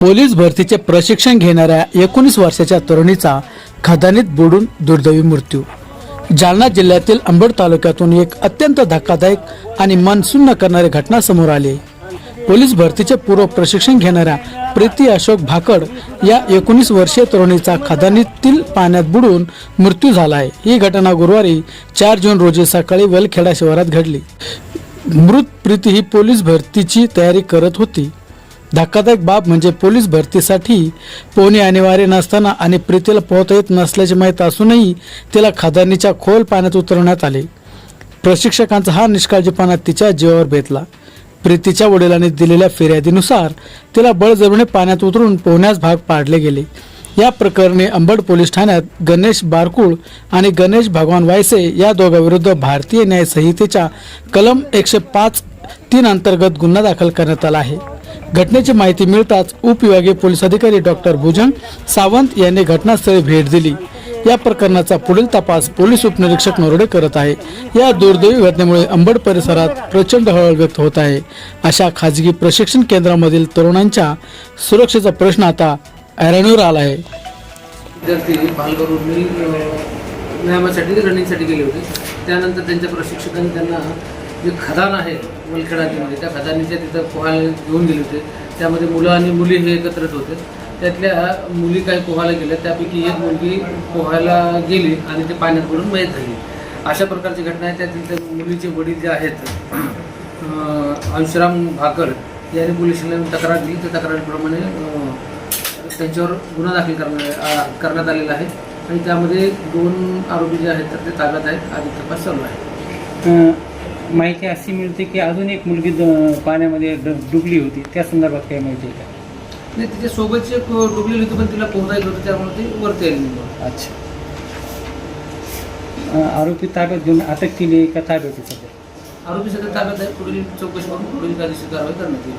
Police भरतीचे प्रशिक्षण घेणाऱ्या 19 वर्षाच्या तरुणीचा खदानीत बुडून दुर्दैवी मृत्यू। जालना जिल्ह्यातील अंबड तालुक्यातून एक अत्यंत धक्कादायक आणि मन सुन्न करणारी घटना समोर आली। पोलीस भरतीचे पूर्व प्रशिक्षण घेणाऱ्या प्रीती अशोक भाकड या 19 वर्षीय तरुणीचा खदानीतील पाण्यात बुडून मृत्यू झाला आहे। ही घटना गुरुवारी 4 जून रोजी सकाळी वेलखेडा शिवारात घडली। मृत प्रीती ही पोलीस भरतीची तयारी करत होती। धक्कादायक बाब म्हणजे पोलीस भरतीसाठी पोहणे अनिवार्य नसताना आणि प्रीतीला पोहता येत नसल्याचे माहीत असूनही तिला खदानीच्या खोल पाण्यात उतरवण्यात आले। प्रशिक्षकांचा हा निष्काळजीपणा तिच्या जीवावर बेतला। प्रीतीच्या वडिलांनी दिलेल्या फिर्यादीनुसार तिला बळजबरीने पाण्यात उतरून पोहण्यास भाग पाडले गेले। या प्रकरणी अंबड पोलीस ठाण्यात गणेश बारकुळ आणि गणेश भगवान वायसे या दोघांविरुद्ध भारतीय न्याय संहितेच्या कलम 105(3) अंतर्गत गुन्हा दाखल करण्यात आला आहे। घटनेची माहिती मिळताच उपविभागीय पोलीस अधिकारी डॉक्टर भुजंग सावंत यांनी घटनास्थळी भेट दिली। या प्रकरणाचा पुढील तपास पोलीस उपनिरीक्षक नरोडे करत आहे। या दुर्दैवी घटनेमुळे अंबड परिसरात प्रचंड हळहळ व्यक्त होत आहे। अशा खाजगी प्रशिक्षण केंद्रामधील तरुणांच्या सुरक्षेचा प्रश्न आता ऐरणीवर आला आहे। विद्यार्थी पालघरवरून व्यायामासाठी रनिंगसाठी गेले होते। त्यानंतर त्यांच्या प्रशिक्षकांनी त्यांना जे खदान आहे वलखेडामध्ये त्या खदानीच्या तिथं पोहायला घेऊन गेले होते। त्यामध्ये मुलं आणि मुली हे एकत्रित होते। त्यातल्या मुली काही पोहायला गेल्या, त्यापैकी एक मुलगी पोहायला गेली आणि ते पाण्यात पडून मयत झाली। अशा प्रकारची घटना आहे। त्यातील मुलीचे वडील जे आहेत अंशुराम भाकड यांनी पोलिसांना तक्रार दिली। त्या तक्रारीप्रमाणे त्यांच्यावर गुन्हा दाखल करण्यात आलेला आहे आणि त्यामध्ये 2 आरोपी जे आहेत तर ते ताब्यात आहेत। आधी तपास चालू आहे। माहिती अशी मिळते की अजून एक मुलगी पाण्यामध्ये डुबली होती, त्या संदर्भात काय माहिती आहे का? नाही, तिच्या सोबतची एक डुबलेली होती पण तिला पोहता येत होतं, त्यामुळे ती वरती आली नाही। अच्छा, आरोपी ताब्यात घेऊन अटक केली का ताब्यात? आरोपी सध्या ताब्यात आहे। पुढील चौकशी करून पुढील कायदेशीर कारवाई करण्यात येईल।